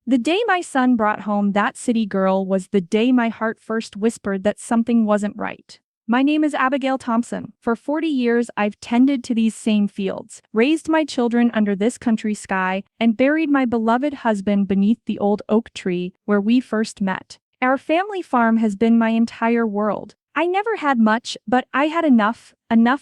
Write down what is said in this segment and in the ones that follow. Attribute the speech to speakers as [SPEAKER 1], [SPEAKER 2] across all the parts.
[SPEAKER 1] The day my son brought home that city girl was the day my heart first whispered that something wasn't right. My name is Abigail Thompson. For 40 years, I've tended to these same fields, raised my children under this country sky, and buried my beloved husband beneath the old oak tree where we first met. Our family farm has been my entire world. I never had much, but I had enough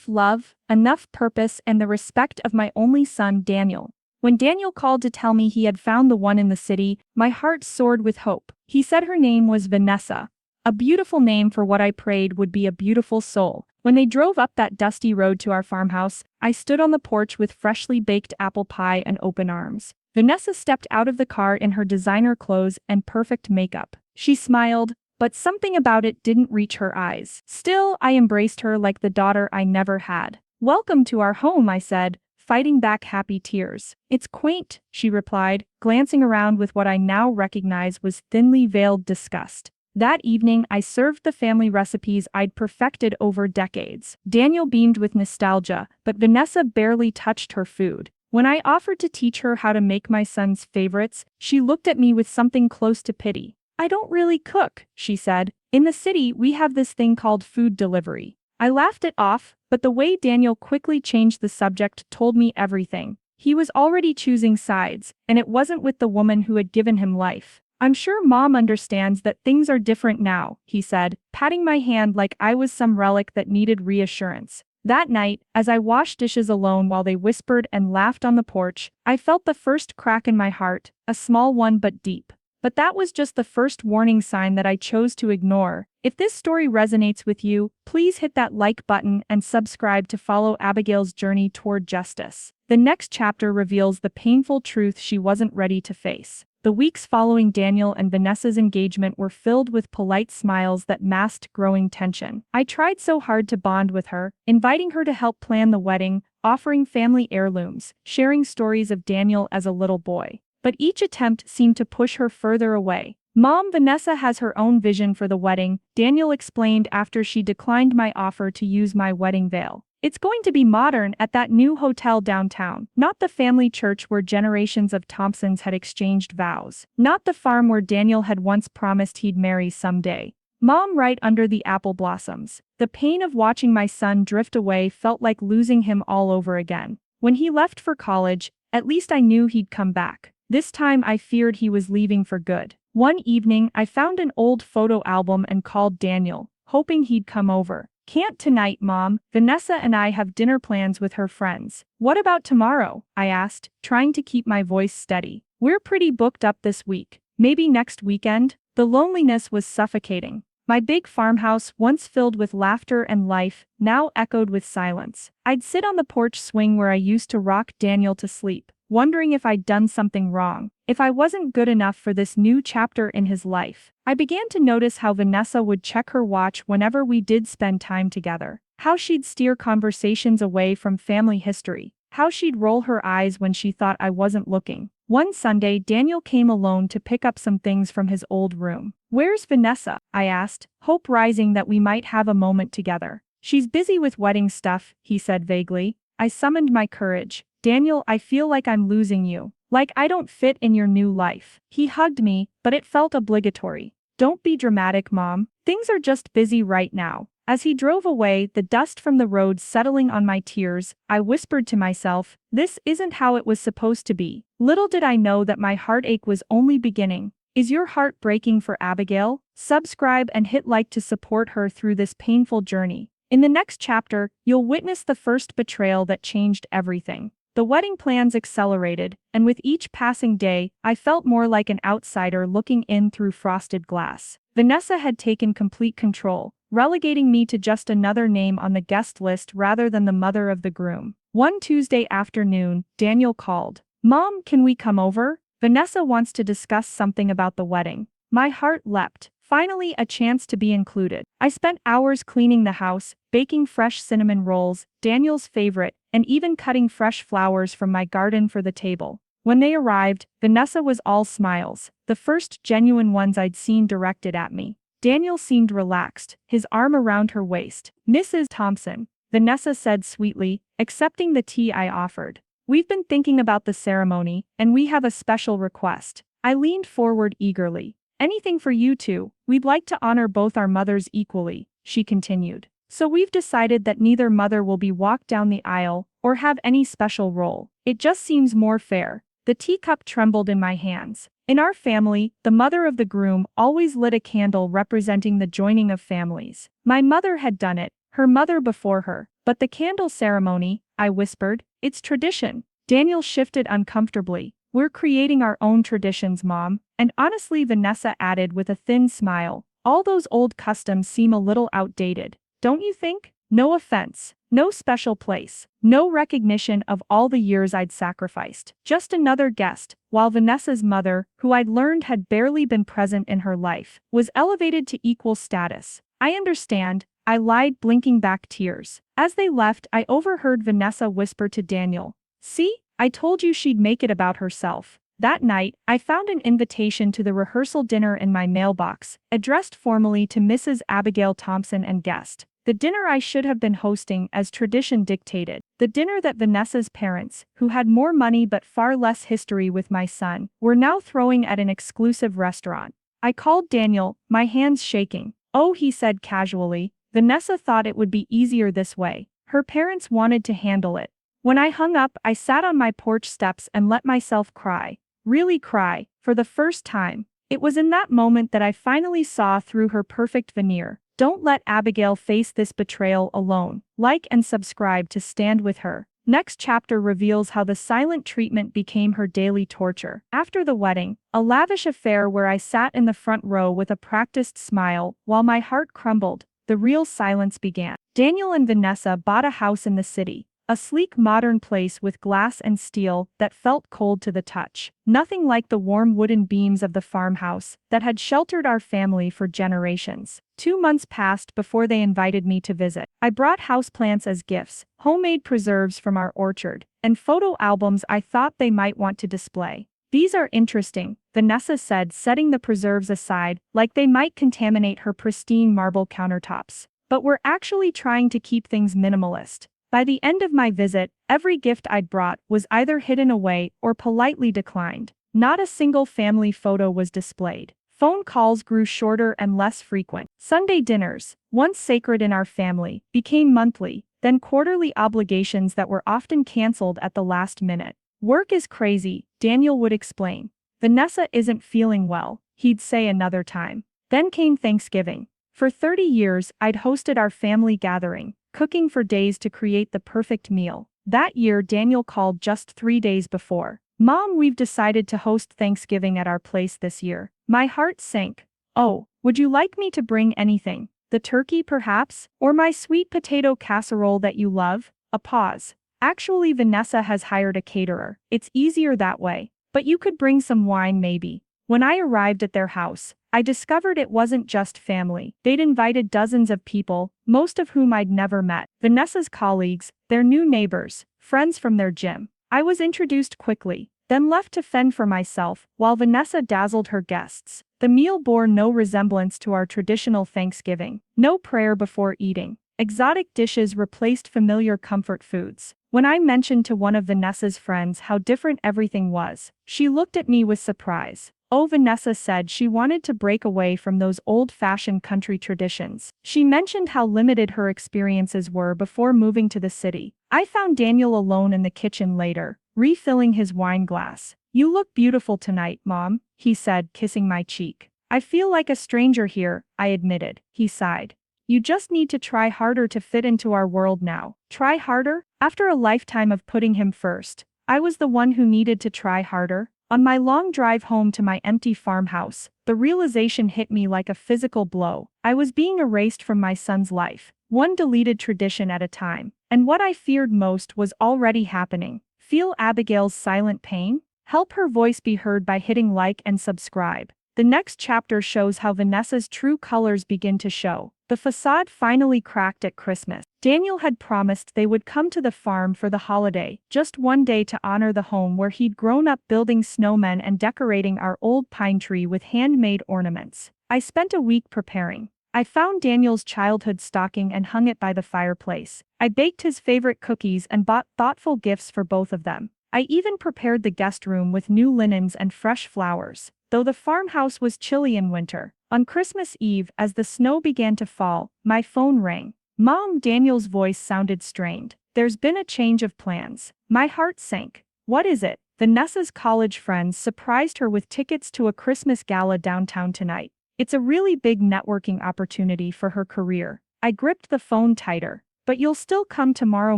[SPEAKER 1] love, enough purpose, and the respect of my only son, Daniel. When Daniel called to tell me he had found the one in the city, my heart soared with hope. He said her name was Vanessa. A beautiful name for what I prayed would be a beautiful soul. When they drove up that dusty road to our farmhouse, I stood on the porch with freshly baked apple pie and open arms. Vanessa stepped out of the car in her designer clothes and perfect makeup. She smiled, but something about it didn't reach her eyes. Still, I embraced her like the daughter I never had. "Welcome to our home," I said, fighting back happy tears. "It's quaint," she replied, glancing around with what I now recognize was thinly veiled disgust. That evening, I served the family recipes I'd perfected over decades. Daniel beamed with nostalgia, but Vanessa barely touched her food. When I offered to teach her how to make my son's favorites, she looked at me with something close to pity. "I don't really cook," she said. "In the city, we have this thing called food delivery." I laughed it off, but the way Daniel quickly changed the subject told me everything. He was already choosing sides, and it wasn't with the woman who had given him life. "I'm sure Mom understands that things are different now," he said, patting my hand like I was some relic that needed reassurance. That night, as I washed dishes alone while they whispered and laughed on the porch, I felt the first crack in my heart, a small one but deep. But that was just the first warning sign that I chose to ignore. If this story resonates with you, please hit that like button and subscribe to follow Abigail's journey toward justice. The next chapter reveals the painful truth she wasn't ready to face. The weeks following Daniel and Vanessa's engagement were filled with polite smiles that masked growing tension. I tried so hard to bond with her, inviting her to help plan the wedding, offering family heirlooms, sharing stories of Daniel as a little boy. But each attempt seemed to push her further away. "Mom, Vanessa has her own vision for the wedding," Daniel explained after she declined my offer to use my wedding veil. "It's going to be modern at that new hotel downtown, not the family church where generations of Thompsons had exchanged vows, not the farm where Daniel had once promised he'd marry someday." Mom, right under the apple blossoms. The pain of watching my son drift away felt like losing him all over again. When he left for college, at least I knew he'd come back. This time I feared he was leaving for good. One evening, I found an old photo album and called Daniel, hoping he'd come over. "Can't tonight, Mom. Vanessa and I have dinner plans with her friends." "What about tomorrow?" I asked, trying to keep my voice steady. "We're pretty booked up this week. Maybe next weekend?" The loneliness was suffocating. My big farmhouse, once filled with laughter and life, now echoed with silence. I'd sit on the porch swing where I used to rock Daniel to sleep, wondering if I'd done something wrong, if I wasn't good enough for this new chapter in his life. I began to notice how Vanessa would check her watch whenever we did spend time together, how she'd steer conversations away from family history, how she'd roll her eyes when she thought I wasn't looking. One Sunday, Daniel came alone to pick up some things from his old room. "Where's Vanessa?" I asked, hope rising that we might have a moment together. "She's busy with wedding stuff," he said vaguely. I summoned my courage. "Daniel, I feel like I'm losing you. Like I don't fit in your new life." He hugged me, but it felt obligatory. "Don't be dramatic, Mom. Things are just busy right now." As he drove away, the dust from the road settling on my tears, I whispered to myself, "This isn't how it was supposed to be." Little did I know that my heartache was only beginning. Is your heart breaking for Abigail? Subscribe and hit like to support her through this painful journey. In the next chapter, you'll witness the first betrayal that changed everything. The wedding plans accelerated, and with each passing day, I felt more like an outsider looking in through frosted glass. Vanessa had taken complete control, relegating me to just another name on the guest list rather than the mother of the groom. One Tuesday afternoon, Daniel called. "Mom, can we come over? Vanessa wants to discuss something about the wedding." My heart leapt. Finally, a chance to be included. I spent hours cleaning the house, baking fresh cinnamon rolls, Daniel's favorite, and even cutting fresh flowers from my garden for the table. When they arrived, Vanessa was all smiles, the first genuine ones I'd seen directed at me. Daniel seemed relaxed, his arm around her waist. "Mrs. Thompson," Vanessa said sweetly, accepting the tea I offered. "We've been thinking about the ceremony, and we have a special request." I leaned forward eagerly. Anything for you two. We'd like to honor both our mothers equally, she continued. So we've decided that neither mother will be walked down the aisle or have any special role. It just seems more fair. The teacup trembled in my hands. In our family, the mother of the groom always lit a candle representing the joining of families. My mother had done it, her mother before her. But the candle ceremony, I whispered, it's tradition. Daniel shifted uncomfortably. We're creating our own traditions, Mom. And honestly, Vanessa added with a thin smile, all those old customs seem a little outdated. Don't you think? No offense. No special place. No recognition of all the years I'd sacrificed. Just another guest, while Vanessa's mother, who I'd learned had barely been present in her life, was elevated to equal status. I understand, I lied, blinking back tears. As they left, I overheard Vanessa whisper to Daniel, "See? I told you she'd make it about herself." That night, I found an invitation to the rehearsal dinner in my mailbox, addressed formally to Mrs. Abigail Thompson and guest. The dinner I should have been hosting as tradition dictated. The dinner that Vanessa's parents, who had more money but far less history with my son, were now throwing at an exclusive restaurant. I called Daniel, my hands shaking. "Oh," he said casually, "Vanessa thought it would be easier this way. Her parents wanted to handle it." When I hung up, I sat on my porch steps and let myself cry. Really cry, for the first time. It was in that moment that I finally saw through her perfect veneer. Don't let Abigail face this betrayal alone. Like and subscribe to stand with her. Next chapter reveals how the silent treatment became her daily torture. After the wedding, a lavish affair where I sat in the front row with a practiced smile while my heart crumbled, the real silence began. Daniel and Vanessa bought a house in the city. A sleek modern place with glass and steel that felt cold to the touch. Nothing like the warm wooden beams of the farmhouse that had sheltered our family for generations. 2 months passed before they invited me to visit. I brought houseplants as gifts, homemade preserves from our orchard, and photo albums I thought they might want to display. "These are interesting," Vanessa said, setting the preserves aside like they might contaminate her pristine marble countertops. "But we're actually trying to keep things minimalist." By the end of my visit, every gift I'd brought was either hidden away or politely declined. Not a single family photo was displayed. Phone calls grew shorter and less frequent. Sunday dinners, once sacred in our family, became monthly, then quarterly obligations that were often canceled at the last minute. "Work is crazy," Daniel would explain. "Vanessa isn't feeling well," he'd say another time. Then came Thanksgiving. For 30 years, I'd hosted our family gathering, cooking for days to create the perfect meal. That year, Daniel called just 3 days before. "Mom, we've decided to host Thanksgiving at our place this year." My heart sank. "Oh, would you like me to bring anything? The turkey, perhaps? Or my sweet potato casserole that you love?" A pause. "Actually, Vanessa has hired a caterer. It's easier that way. But you could bring some wine maybe." When I arrived at their house, I discovered it wasn't just family. They'd invited dozens of people, most of whom I'd never met. Vanessa's colleagues, their new neighbors, friends from their gym. I was introduced quickly, then left to fend for myself, while Vanessa dazzled her guests. The meal bore no resemblance to our traditional Thanksgiving. No prayer before eating. Exotic dishes replaced familiar comfort foods. When I mentioned to one of Vanessa's friends how different everything was, she looked at me with surprise. "Oh," Vanessa said, she wanted to break away from those old-fashioned country traditions. She mentioned how limited her experiences were before moving to the city. I found Daniel alone in the kitchen later, refilling his wine glass. "You look beautiful tonight, Mom," he said, kissing my cheek. "I feel like a stranger here," I admitted. He sighed. "You just need to try harder to fit into our world now." Try harder? After a lifetime of putting him first, I was the one who needed to try harder. On my long drive home to my empty farmhouse, the realization hit me like a physical blow. I was being erased from my son's life, one deleted tradition at a time. And what I feared most was already happening. Feel Abigail's silent pain? Help her voice be heard by hitting like and subscribe. The next chapter shows how Vanessa's true colors begin to show. The facade finally cracked at Christmas. Daniel had promised they would come to the farm for the holiday, just one day to honor the home where he'd grown up building snowmen and decorating our old pine tree with handmade ornaments. I spent a week preparing. I found Daniel's childhood stocking and hung it by the fireplace. I baked his favorite cookies and bought thoughtful gifts for both of them. I even prepared the guest room with new linens and fresh flowers, though the farmhouse was chilly in winter. On Christmas Eve, as the snow began to fall, my phone rang. Mom, Daniel's voice sounded strained. There's been a change of plans. My heart sank. What is it? Vanessa's college friends surprised her with tickets to a Christmas gala downtown tonight. It's a really big networking opportunity for her career. I gripped the phone tighter. But you'll still come tomorrow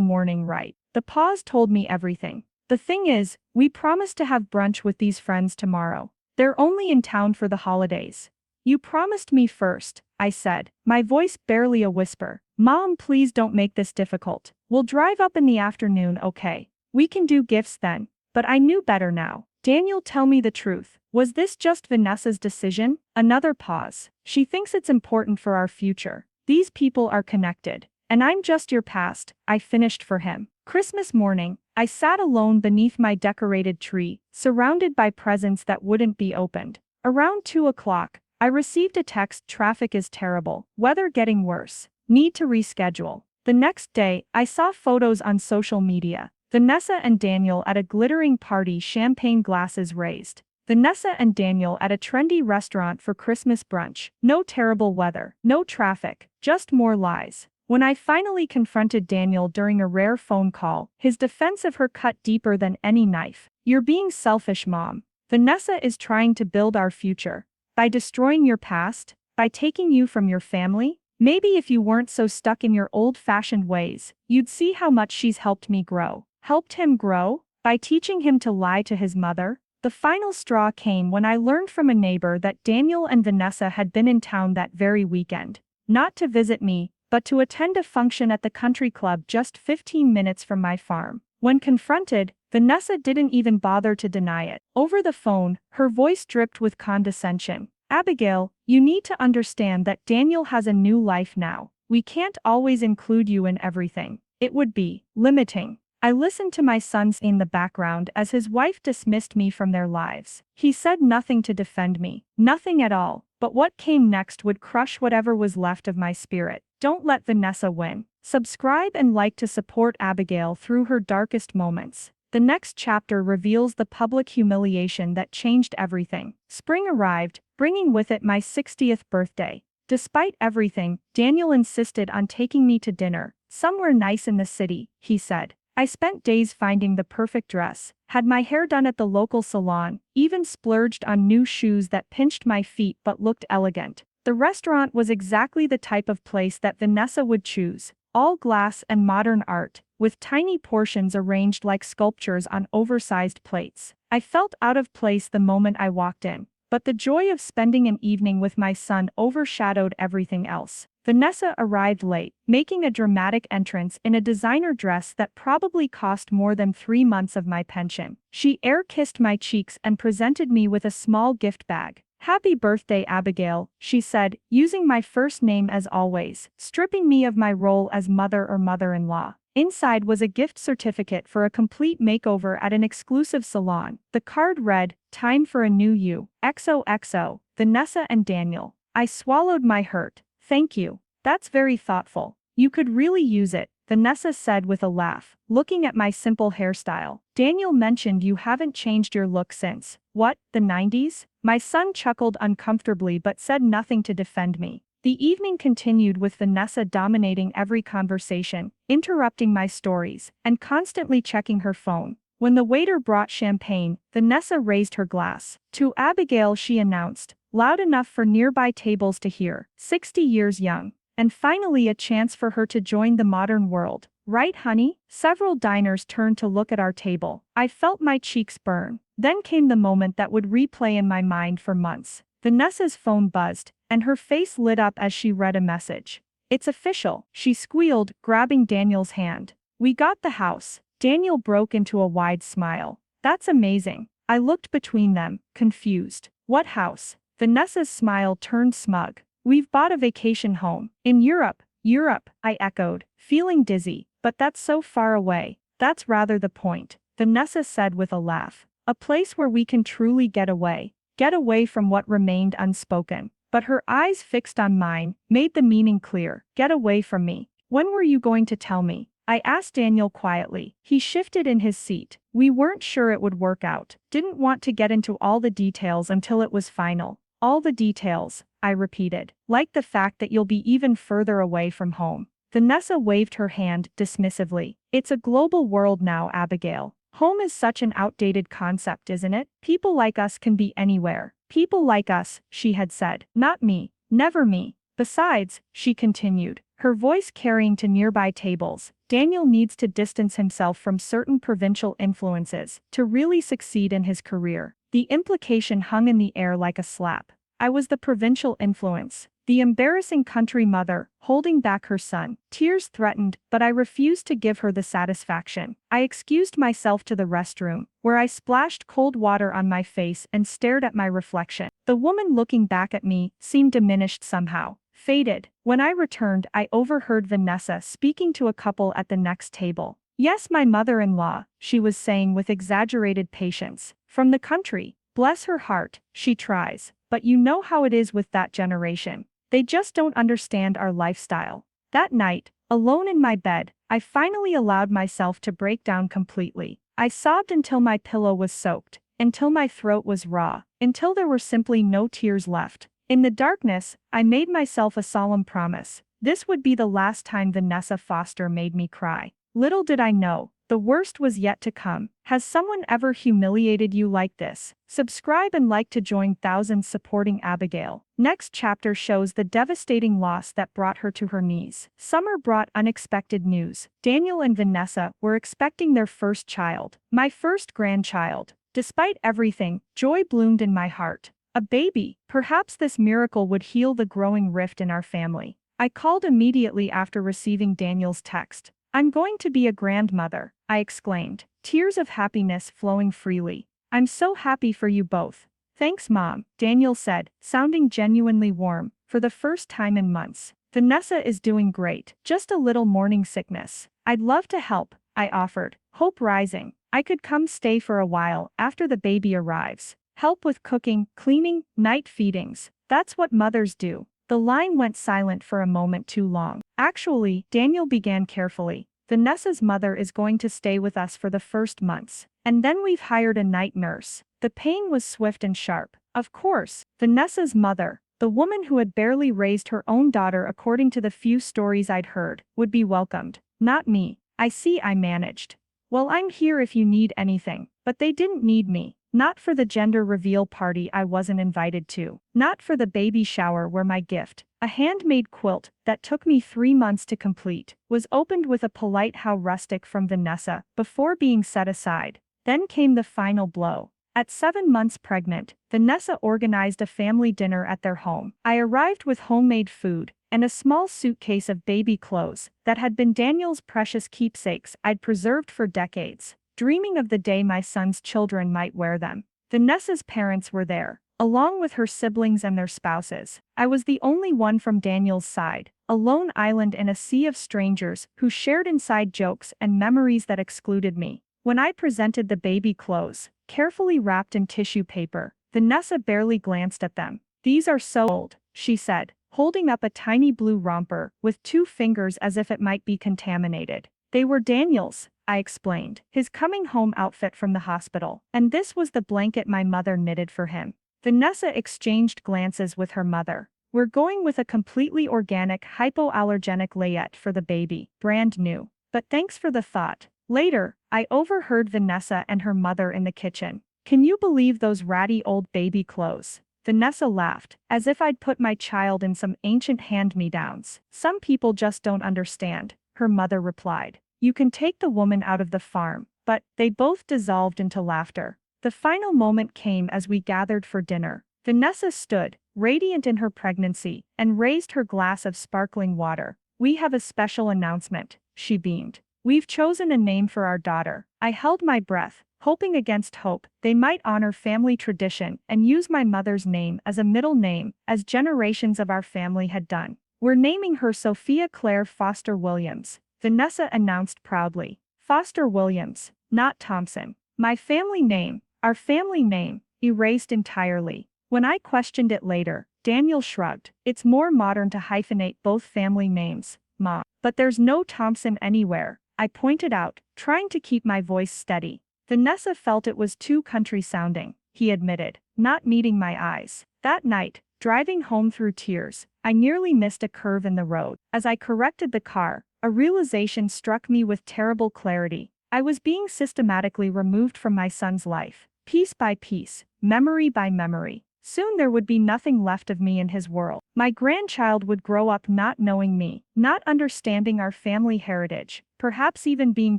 [SPEAKER 1] morning, right? The pause told me everything. The thing is, we promised to have brunch with these friends tomorrow. They're only in town for the holidays. You promised me first, I said, my voice barely a whisper. Mom, please don't make this difficult. We'll drive up in the afternoon, okay? We can do gifts then. But I knew better now. Daniel, tell me the truth. Was this just Vanessa's decision? Another pause. She thinks it's important for our future. These people are connected. And I'm just your past, I finished for him. Christmas morning, I sat alone beneath my decorated tree, surrounded by presents that wouldn't be opened. Around 2 o'clock, I received a text: traffic is terrible, weather getting worse, need to reschedule. The next day, I saw photos on social media. Vanessa and Daniel at a glittering party, champagne glasses raised. Vanessa and Daniel at a trendy restaurant for Christmas brunch. No terrible weather, no traffic, just more lies. When I finally confronted Daniel during a rare phone call, his defense of her cut deeper than any knife. You're being selfish, Mom. Vanessa is trying to build our future. By destroying your past? By taking you from your family? Maybe if you weren't so stuck in your old-fashioned ways, you'd see how much she's helped me grow. Helped him grow? By teaching him to lie to his mother? The final straw came when I learned from a neighbor that Daniel and Vanessa had been in town that very weekend. Not to visit me, but to attend a function at the country club just 15 minutes from my farm. When confronted, Vanessa didn't even bother to deny it. Over the phone, her voice dripped with condescension. Abigail, you need to understand that Daniel has a new life now. We can't always include you in everything. It would be limiting. I listened to my sons in the background as his wife dismissed me from their lives. He said nothing to defend me, nothing at all, but what came next would crush whatever was left of my spirit. Don't let Vanessa win. Subscribe and like to support Abigail through her darkest moments. The next chapter reveals the public humiliation that changed everything. Spring arrived, bringing with it my 60th birthday. Despite everything, Daniel insisted on taking me to dinner, somewhere nice in the city, he said. I spent days finding the perfect dress, had my hair done at the local salon, even splurged on new shoes that pinched my feet but looked elegant. The restaurant was exactly the type of place that Vanessa would choose, all glass and modern art, with tiny portions arranged like sculptures on oversized plates. I felt out of place the moment I walked in, but the joy of spending an evening with my son overshadowed everything else. Vanessa arrived late, making a dramatic entrance in a designer dress that probably cost more than 3 months of my pension. She air-kissed my cheeks and presented me with a small gift bag. Happy birthday, Abigail, she said, using my first name as always, stripping me of my role as mother or mother-in-law. Inside was a gift certificate for a complete makeover at an exclusive salon. The card read, "Time for a new you. XOXO, Vanessa and Daniel." I swallowed my hurt. Thank you. That's very thoughtful. You could really use it, Vanessa said with a laugh, looking at my simple hairstyle. Daniel mentioned you haven't changed your look since, what, the 90s? My son chuckled uncomfortably but said nothing to defend me. The evening continued with Vanessa dominating every conversation, interrupting my stories, and constantly checking her phone. When the waiter brought champagne, Vanessa raised her glass. To Abigail, she announced, loud enough for nearby tables to hear, 60 years young. And finally a chance for her to join the modern world. Right, honey? Several diners turned to look at our table. I felt my cheeks burn. Then came the moment that would replay in my mind for months. Vanessa's phone buzzed, and her face lit up as she read a message. It's official, she squealed, grabbing Daniel's hand. We got the house. Daniel broke into a wide smile. That's amazing. I looked between them, confused. What house? Vanessa's smile turned smug. We've bought a vacation home. In Europe. Europe, I echoed, feeling dizzy. But that's so far away. That's rather the point, Vanessa said with a laugh. A place where we can truly get away. Get away from what remained unspoken. But her eyes fixed on mine, made the meaning clear. Get away from me. When were you going to tell me? I asked Daniel quietly. He shifted in his seat. We weren't sure it would work out. Didn't want to get into all the details until it was final. All the details, I repeated. Like the fact that you'll be even further away from home. Vanessa waved her hand dismissively. It's a global world now, Abigail. Home is such an outdated concept, isn't it? People like us can be anywhere. People like us, she had said. Not me. Never me. Besides, she continued, her voice carrying to nearby tables, Daniel needs to distance himself from certain provincial influences to really succeed in his career. The implication hung in the air like a slap. I was the provincial influence, the embarrassing country mother, holding back her son. Tears threatened, but I refused to give her the satisfaction. I excused myself to the restroom, where I splashed cold water on my face and stared at my reflection. The woman looking back at me seemed diminished somehow. Faded. When I returned, I overheard Vanessa speaking to a couple at the next table. Yes, my mother-in-law, she was saying with exaggerated patience. From the country. Bless her heart, she tries. But you know how it is with that generation. They just don't understand our lifestyle. That night, alone in my bed, I finally allowed myself to break down completely. I sobbed until my pillow was soaked, until my throat was raw, until there were simply no tears left. In the darkness, I made myself a solemn promise. This would be the last time Vanessa Foster made me cry. Little did I know, the worst was yet to come. Has someone ever humiliated you like this? Subscribe and like to join thousands supporting Abigail. Next chapter shows the devastating loss that brought her to her knees. Summer brought unexpected news. Daniel and Vanessa were expecting their first child. My first grandchild. Despite everything, joy bloomed in my heart. A baby. Perhaps this miracle would heal the growing rift in our family. I called immediately after receiving Daniel's text. I'm going to be a grandmother, I exclaimed, tears of happiness flowing freely. I'm so happy for you both. Thanks, Mom, Daniel said, sounding genuinely warm, for the first time in months. Vanessa is doing great, just a little morning sickness. I'd love to help, I offered, hope rising. I could come stay for a while after the baby arrives. Help with cooking, cleaning, night feedings. That's what mothers do. The line went silent for a moment too long. Actually, Daniel began carefully. Vanessa's mother is going to stay with us for the first months. And then we've hired a night nurse. The pain was swift and sharp. Of course, Vanessa's mother, the woman who had barely raised her own daughter according to the few stories I'd heard, would be welcomed. Not me. I see, I managed. Well, I'm here if you need anything. But they didn't need me. Not for the gender reveal party I wasn't invited to. Not for the baby shower where my gift, a handmade quilt that took me 3 months to complete, was opened with a polite "how rustic" from Vanessa before being set aside. Then came the final blow. At 7 months pregnant, Vanessa organized a family dinner at their home. I arrived with homemade food and a small suitcase of baby clothes that had been Daniel's precious keepsakes I'd preserved for decades, dreaming of the day my son's children might wear them. Vanessa's parents were there, along with her siblings and their spouses. I was the only one from Daniel's side, a lone island in a sea of strangers who shared inside jokes and memories that excluded me. When I presented the baby clothes, carefully wrapped in tissue paper, Vanessa barely glanced at them. These are so old, she said, holding up a tiny blue romper with 2 fingers as if it might be contaminated. They were Daniel's, I explained, his coming home outfit from the hospital, and this was the blanket my mother knitted for him. Vanessa exchanged glances with her mother. We're going with a completely organic hypoallergenic layette for the baby, brand new. But thanks for the thought. Later, I overheard Vanessa and her mother in the kitchen. Can you believe those ratty old baby clothes? Vanessa laughed, as if I'd put my child in some ancient hand-me-downs. Some people just don't understand, her mother replied. You can take the woman out of the farm. But they both dissolved into laughter. The final moment came as we gathered for dinner. Vanessa stood, radiant in her pregnancy, and raised her glass of sparkling water. We have a special announcement, she beamed. We've chosen a name for our daughter. I held my breath, hoping against hope they might honor family tradition and use my mother's name as a middle name, as generations of our family had done. We're naming her Sophia Claire Foster Williams, Vanessa announced proudly. Foster Williams, not Thompson. My family name, our family name, erased entirely. When I questioned it later, Daniel shrugged. It's more modern to hyphenate both family names, Mom. But there's no Thompson anywhere. I pointed out, trying to keep my voice steady. Vanessa felt it was too country-sounding, he admitted, not meeting my eyes. That night, driving home through tears, I nearly missed a curve in the road. As I corrected the car, a realization struck me with terrible clarity. I was being systematically removed from my son's life, piece by piece, memory by memory. Soon there would be nothing left of me in his world. My grandchild would grow up not knowing me, not understanding our family heritage, perhaps even being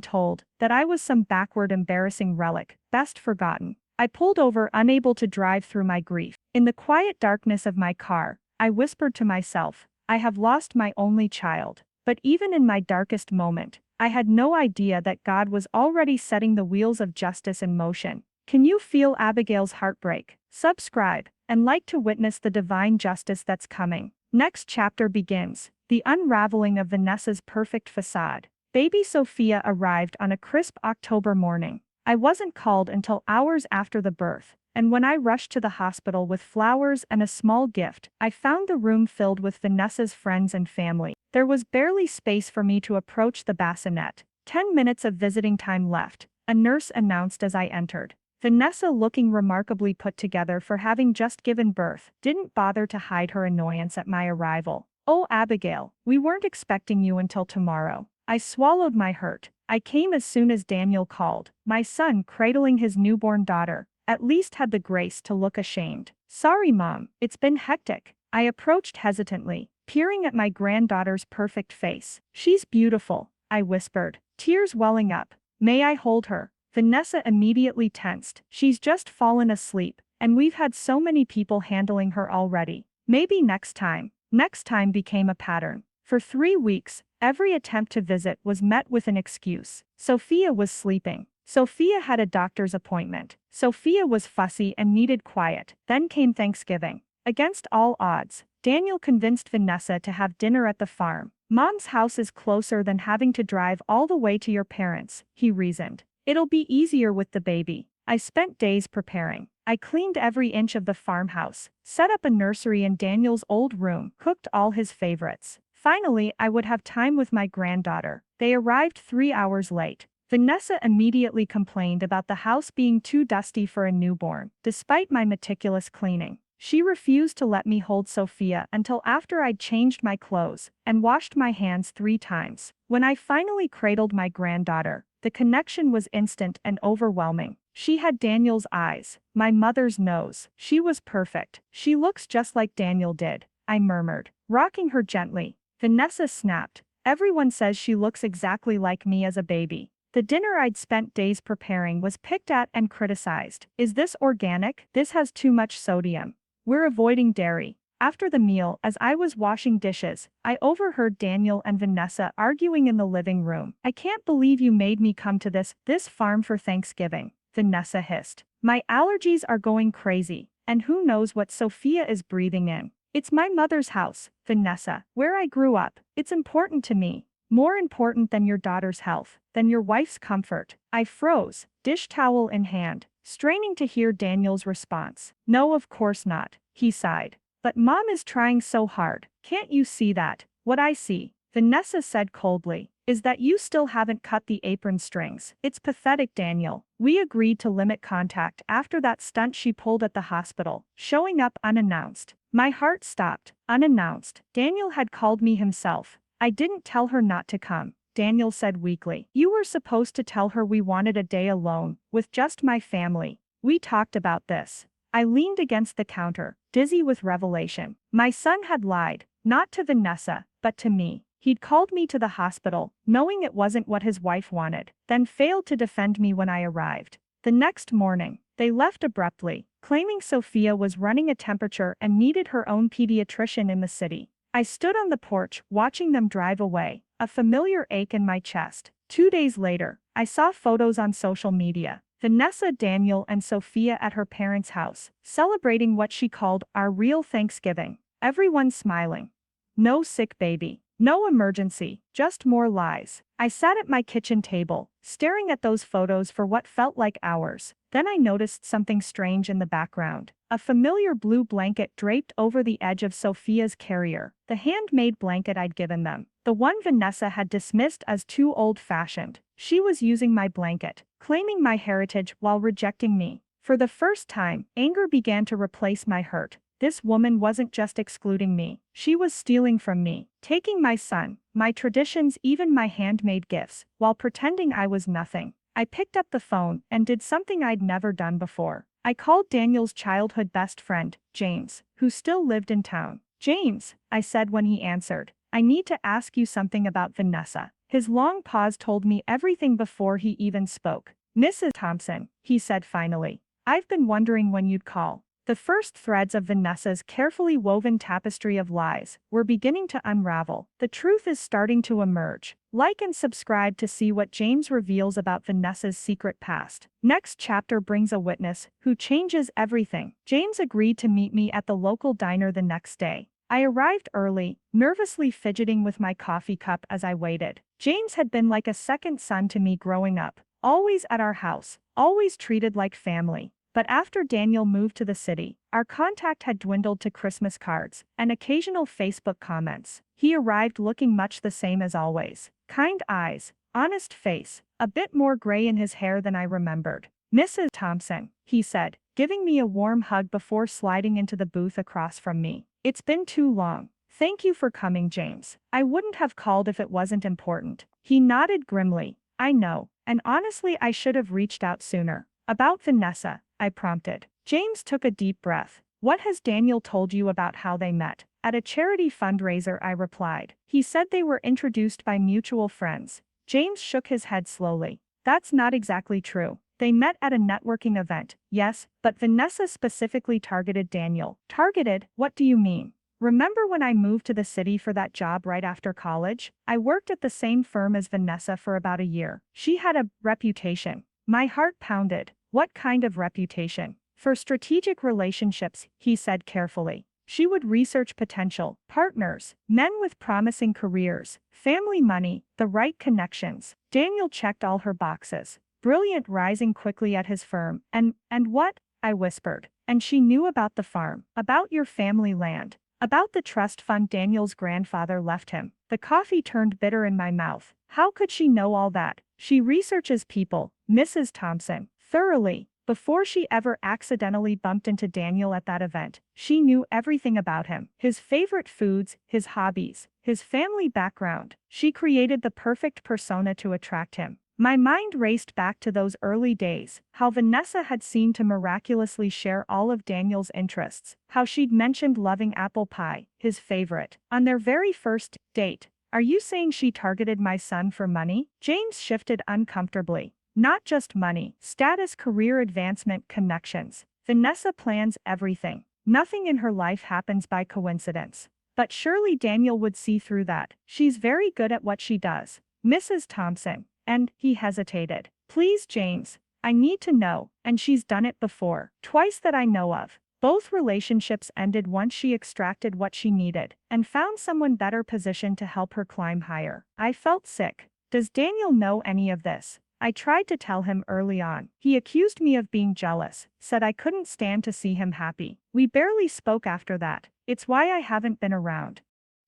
[SPEAKER 1] told that I was some backward, embarrassing relic, best forgotten. I pulled over, unable to drive through my grief. In the quiet darkness of my car, I whispered to myself, I have lost my only child. But even in my darkest moment, I had no idea that God was already setting the wheels of justice in motion. Can you feel Abigail's heartbreak? Subscribe and like to witness the divine justice that's coming. Next chapter begins, the unraveling of Vanessa's perfect facade. Baby Sophia arrived on a crisp October morning. I wasn't called until hours after the birth, and when I rushed to the hospital with flowers and a small gift, I found the room filled with Vanessa's friends and family. There was barely space for me to approach the bassinet. 10 minutes of visiting time left, a nurse announced as I entered. Vanessa, looking remarkably put together for having just given birth, didn't bother to hide her annoyance at my arrival. "Oh, Abigail, we weren't expecting you until tomorrow." I swallowed my hurt. I came as soon as Daniel called. My son, cradling his newborn daughter, at least had the grace to look ashamed. "Sorry, Mom, it's been hectic." I approached hesitantly, peering at my granddaughter's perfect face. "She's beautiful," I whispered, tears welling up. "May I hold her?" Vanessa immediately tensed. "She's just fallen asleep, and we've had so many people handling her already. Maybe next time." Next time became a pattern. For 3 weeks, every attempt to visit was met with an excuse. Sophia was sleeping. Sophia had a doctor's appointment. Sophia was fussy and needed quiet. Then came Thanksgiving. Against all odds, Daniel convinced Vanessa to have dinner at the farm. "Mom's house is closer than having to drive all the way to your parents'," he reasoned. "It'll be easier with the baby." I spent days preparing. I cleaned every inch of the farmhouse, set up a nursery in Daniel's old room, cooked all his favorites. Finally, I would have time with my granddaughter. They arrived 3 hours late. Vanessa immediately complained about the house being too dusty for a newborn, despite my meticulous cleaning. She refused to let me hold Sophia until after I'd changed my clothes and washed my hands 3 times. When I finally cradled my granddaughter, the connection was instant and overwhelming. She had Daniel's eyes, my mother's nose. She was perfect. "She looks just like Daniel did," I murmured, rocking her gently. Vanessa snapped. "Everyone says she looks exactly like me as a baby." The dinner I'd spent days preparing was picked at and criticized. "Is this organic? This has too much sodium. We're avoiding dairy." After the meal, as I was washing dishes, I overheard Daniel and Vanessa arguing in the living room. "I can't believe you made me come to this farm for Thanksgiving," Vanessa hissed. "My allergies are going crazy, and who knows what Sophia is breathing in." "It's my mother's house, Vanessa, where I grew up. It's important to me. More important than your daughter's health, than your wife's comfort." I froze, dish towel in hand, straining to hear Daniel's response. "No, of course not," he sighed. "But Mom is trying so hard. Can't you see that?" "What I see," Vanessa said coldly, "is that you still haven't cut the apron strings." "It's pathetic, Daniel." We agreed to limit contact after that stunt she pulled at the hospital, showing up unannounced. My heart stopped. Unannounced. Daniel had called me himself. "I didn't tell her not to come," Daniel said weakly. "You were supposed to tell her we wanted a day alone, with just my family. We talked about this." I leaned against the counter, dizzy with revelation. My son had lied, not to Vanessa, but to me. He'd called me to the hospital, knowing it wasn't what his wife wanted, then failed to defend me when I arrived. The next morning, they left abruptly, claiming Sophia was running a temperature and needed her own pediatrician in the city. I stood on the porch, watching them drive away, a familiar ache in my chest. 2 days later, I saw photos on social media. Vanessa, Daniel, and Sophia at her parents' house, celebrating what she called our real Thanksgiving. Everyone smiling. No sick baby. No emergency, just more lies. I sat at my kitchen table, staring at those photos for what felt like hours. Then I noticed something strange in the background. A familiar blue blanket draped over the edge of Sophia's carrier, the handmade blanket I'd given them. the one Vanessa had dismissed as too old-fashioned. She was using my blanket, claiming my heritage while rejecting me. For the first time, anger began to replace my hurt. This woman wasn't just excluding me. She was stealing from me, taking my son, my traditions, even my handmade gifts, while pretending I was nothing. I picked up the phone and did something I'd never done before. I called Daniel's childhood best friend, James, who still lived in town. "James," I said when he answered, "I need to ask you something about Vanessa." His long pause told me everything before he even spoke. "Mrs. Thompson," he said finally, "I've been wondering when you'd call." The first threads of Vanessa's carefully woven tapestry of lies were beginning to unravel. The truth is starting to emerge. Like and subscribe to see what James reveals about Vanessa's secret past. Next chapter brings a witness who changes everything. James agreed to meet me at the local diner the next day. I arrived early, nervously fidgeting with my coffee cup as I waited. James had been like a second son to me growing up, always at our house, always treated like family. But after Daniel moved to the city, our contact had dwindled to Christmas cards and occasional Facebook comments. He arrived looking much the same as always. Kind eyes, honest face, a bit more gray in his hair than I remembered. "Mrs. Thompson," he said, giving me a warm hug before sliding into the booth across from me. "It's been too long." "Thank you for coming, James. I wouldn't have called if it wasn't important." He nodded grimly. "I know, and honestly I should have reached out sooner." "About Vanessa," I prompted. James took a deep breath. "What has Daniel told you about how they met?" "At a charity fundraiser," I replied. "He said they were introduced by mutual friends." James shook his head slowly. "That's not exactly true. They met at a networking event, yes, but Vanessa specifically targeted Daniel." "Targeted? What do you mean?" "Remember when I moved to the city for that job right after college? I worked at the same firm as Vanessa for about a year. She had a reputation." My heart pounded. "What kind of reputation?" "For strategic relationships," he said carefully. She would research potential partners, men with promising careers, family money, the right connections. Daniel checked all her boxes. Brilliant, rising quickly at his firm. And what?" I whispered. "And she knew about the farm, about your family land, about the trust fund Daniel's grandfather left him." The coffee turned bitter in my mouth. "How could she know all that?" "She researches people, Mrs. Thompson, thoroughly. Before she ever accidentally bumped into Daniel at that event, she knew everything about him. His favorite foods, his hobbies, his family background. She created the perfect persona to attract him." My mind raced back to those early days, how Vanessa had seemed to miraculously share all of Daniel's interests, how she'd mentioned loving apple pie, his favorite, on their very first date. "Are you saying she targeted my son for money?" James shifted uncomfortably. "Not just money, status, career advancement, connections. Vanessa plans everything. Nothing in her life happens by coincidence. But surely Daniel would see through that. She's very good at what she does. Mrs. Thompson." And he hesitated. "Please, James, I need to know." "And she's done it before. Twice that I know of. Both relationships ended once she extracted what she needed and found someone better positioned to help her climb higher." I felt sick. "Does Daniel know any of this?" I tried to tell him early on. He accused me of being jealous, said I couldn't stand to see him happy. We barely spoke after that. It's why I haven't been around.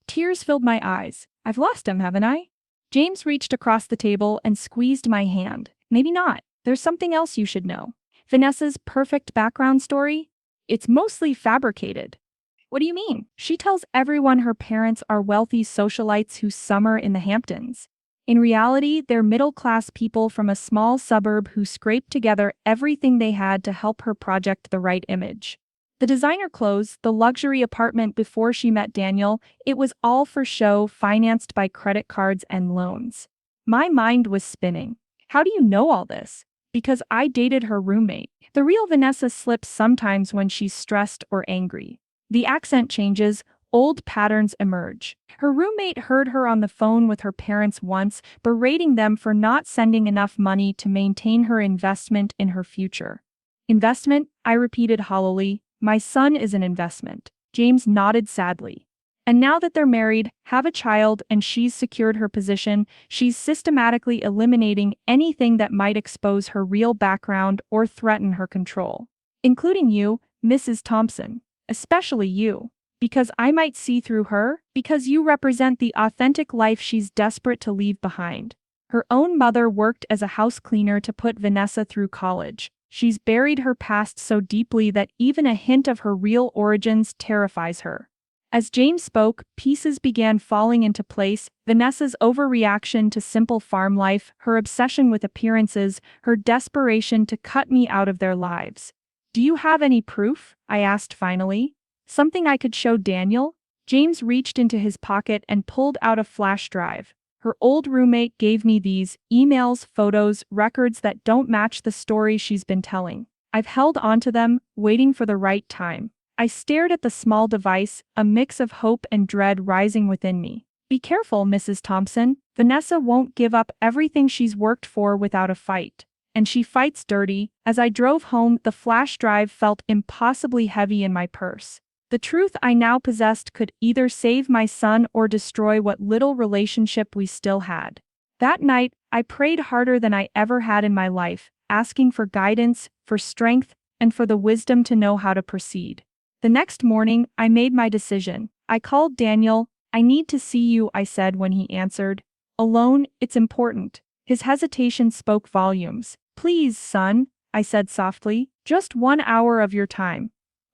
[SPEAKER 1] Tears filled my eyes. "I've lost him, haven't I?" James reached across the table and squeezed my hand. "Maybe not. There's something else you should know. Vanessa's perfect background story? It's mostly fabricated." "What do you mean?" "She tells everyone her parents are wealthy socialites who summer in the Hamptons. In reality, they're middle-class people from a small suburb who scraped together everything they had to help her project the right image. The designer clothes, the luxury apartment before she met Daniel, it was all for show, financed by credit cards and loans." My mind was spinning. "How do you know all this?" "Because I dated her roommate. The real Vanessa slips sometimes when she's stressed or angry. The accent changes, old patterns emerge. Her roommate heard her on the phone with her parents once, berating them for not sending enough money to maintain her investment in her future." "Investment?" I repeated hollowly. "My son is an investment." James nodded sadly. "And now that they're married, have a child, and she's secured her position, she's systematically eliminating anything that might expose her real background or threaten her control. Including you, Mrs. Thompson. Especially you." Because I might see through her? Because you represent the authentic life she's desperate to leave behind. Her own mother worked as a house cleaner to put Vanessa through college. She's buried her past so deeply that even a hint of her real origins terrifies her. As James spoke, pieces began falling into place: Vanessa's overreaction to simple farm life, her obsession with appearances, her desperation to cut me out of their lives. Do you have any proof? I asked finally. Something I could show Daniel? James reached into his pocket and pulled out a flash drive. Her old roommate gave me these: emails, photos, records that don't match the story she's been telling. I've held onto them, waiting for the right time. I stared at the small device, a mix of hope and dread rising within me. Be careful, Mrs. Thompson. Vanessa won't give up everything she's worked for without a fight. And she fights dirty. As I drove home, the flash drive felt impossibly heavy in my purse. The truth I now possessed could either save my son or destroy what little relationship we still had. That night, I prayed harder than I ever had in my life, asking for guidance, for strength, and for the wisdom to know how to proceed. The next morning, I made my decision. I called Daniel. I need to see you, I said when he answered. Alone, it's important. His hesitation spoke volumes. Please, son, I said softly, just 1 hour of your time.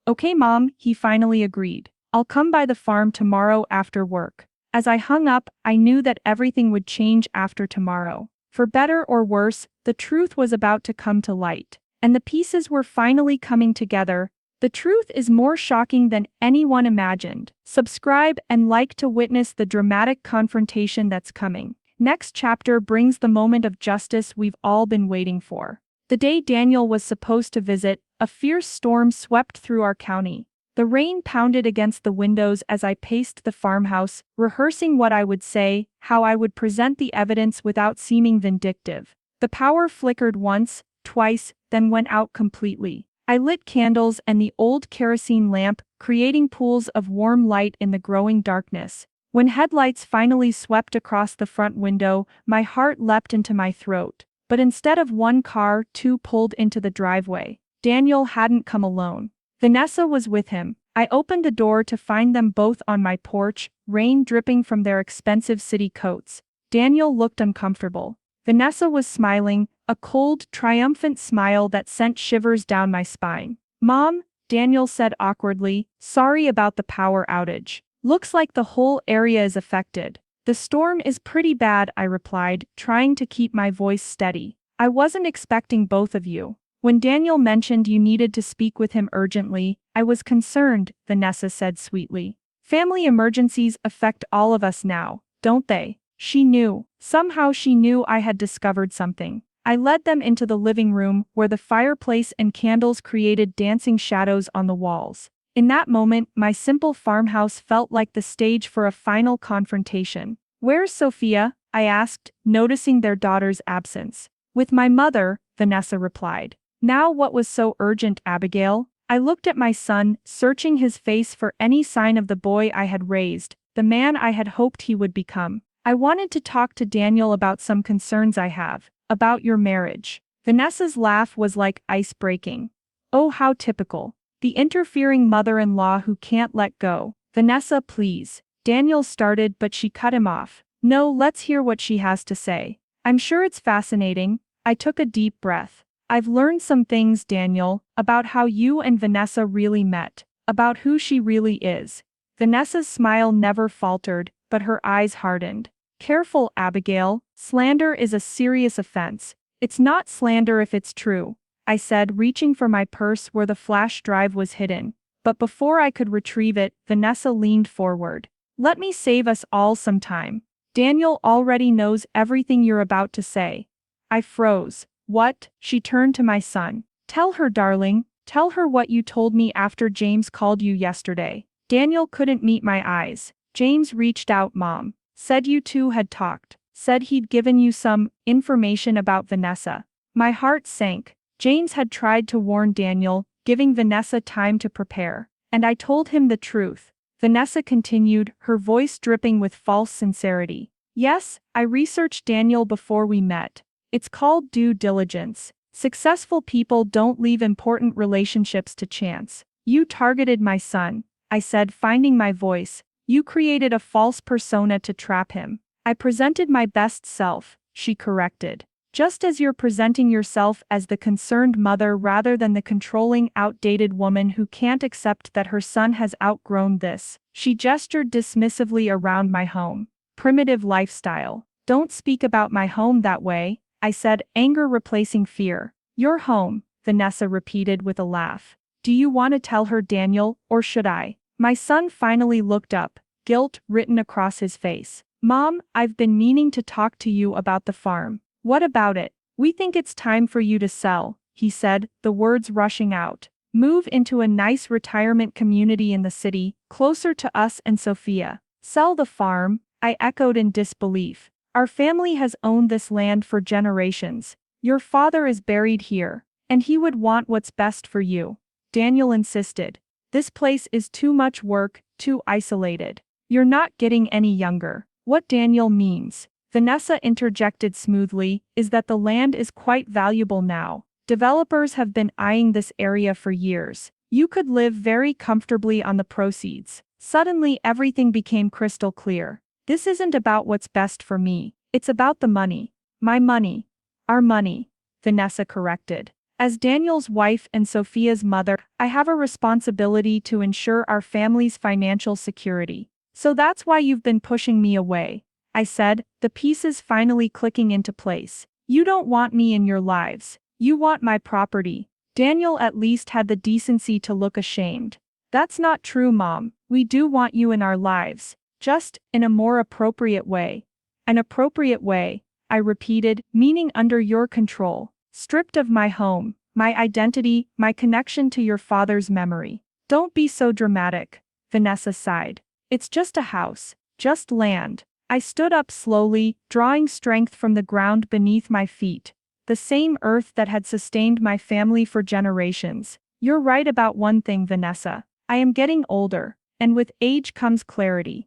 [SPEAKER 1] Okay, Mom, he finally agreed. I'll come by the farm tomorrow after work. As I hung up, I knew that everything would change after tomorrow. For better or worse, the truth was about to come to light. And the pieces were finally coming together. The truth is more shocking than anyone imagined. Subscribe and like to witness the dramatic confrontation that's coming. Next chapter brings the moment of justice we've all been waiting for. The day Daniel was supposed to visit, a fierce storm swept through our county. The rain pounded against the windows as I paced the farmhouse, rehearsing what I would say, how I would present the evidence without seeming vindictive. The power flickered once, twice, then went out completely. I lit candles and the old kerosene lamp, creating pools of warm light in the growing darkness. When headlights finally swept across the front window, my heart leapt into my throat. But instead of one car, two pulled into the driveway. Daniel hadn't come alone. Vanessa was with him. I opened the door to find them both on my porch, rain dripping from their expensive city coats. Daniel looked uncomfortable. Vanessa was smiling, a cold, triumphant smile that sent shivers down my spine. Mom, Daniel said awkwardly, sorry about the power outage. Looks like the whole area is affected. The storm is pretty bad, I replied, trying to keep my voice steady. I wasn't expecting both of you. When Daniel mentioned you needed to speak with him urgently, I was concerned, Vanessa said sweetly. Family emergencies affect all of us now, don't they? She knew. Somehow she knew I had discovered something. I led them into the living room, where the fireplace and candles created dancing shadows on the walls. In that moment, my simple farmhouse felt like the stage for a final confrontation. Where's Sophia? I asked, noticing their daughter's absence. With my mother, Vanessa replied. Now what was so urgent, Abigail? I looked at my son, searching his face for any sign of the boy I had raised, the man I had hoped he would become. I wanted to talk to Daniel about some concerns I have, about your marriage. Vanessa's laugh was like ice breaking. Oh, how typical. The interfering mother-in-law who can't let go. Vanessa, please. Daniel started, but she cut him off. No, let's hear what she has to say. I'm sure it's fascinating. I took a deep breath. I've learned some things, Daniel, about how you and Vanessa really met, about who she really is. Vanessa's smile never faltered, but her eyes hardened. Careful, Abigail. Slander is a serious offense. It's not slander if it's true, I said, reaching for my purse where the flash drive was hidden. But before I could retrieve it, Vanessa leaned forward. Let me save us all some time. Daniel already knows everything you're about to say. I froze. What? She turned to my son. Tell her, darling. Tell her what you told me after James called you yesterday. Daniel couldn't meet my eyes. James reached out, Mom. Said you two had talked. Said he'd given you some information about Vanessa. My heart sank. James had tried to warn Daniel, giving Vanessa time to prepare. And I told him the truth. Vanessa continued, her voice dripping with false sincerity. Yes, I researched Daniel before we met. It's called due diligence. Successful people don't leave important relationships to chance. You targeted my son. I said, finding my voice. You created a false persona to trap him. I presented my best self, she corrected. Just as you're presenting yourself as the concerned mother rather than the controlling, outdated woman who can't accept that her son has outgrown this. She gestured dismissively around my home. Primitive lifestyle. Don't speak about my home that way, I said, anger replacing fear. Your home, Vanessa repeated with a laugh. Do you want to tell her, Daniel, or should I? My son finally looked up, guilt written across his face. Mom, I've been meaning to talk to you about the farm. What about it? We think it's time for you to sell, he said, the words rushing out. Move into a nice retirement community in the city, closer to us and Sophia. Sell the farm, I echoed in disbelief. Our family has owned this land for generations. Your father is buried here, and he would want what's best for you. Daniel insisted. This place is too much work, too isolated. You're not getting any younger. What Daniel means, Vanessa interjected smoothly, is that the land is quite valuable now. Developers have been eyeing this area for years. You could live very comfortably on the proceeds. Suddenly everything became crystal clear. This isn't about what's best for me. It's about the money. My money. Our money, Vanessa corrected. As Daniel's wife and Sophia's mother, I have a responsibility to ensure our family's financial security. So that's why you've been pushing me away, I said, the pieces finally clicking into place. You don't want me in your lives. You want my property. Daniel at least had the decency to look ashamed. That's not true, Mom. We do want you in our lives. Just in a more appropriate way. An appropriate way, I repeated, meaning under your control. Stripped of my home, my identity, my connection to your father's memory. Don't be so dramatic, Vanessa sighed. It's just a house, just land. I stood up slowly, drawing strength from the ground beneath my feet. The same earth that had sustained my family for generations. You're right about one thing, Vanessa. I am getting older, and with age comes clarity.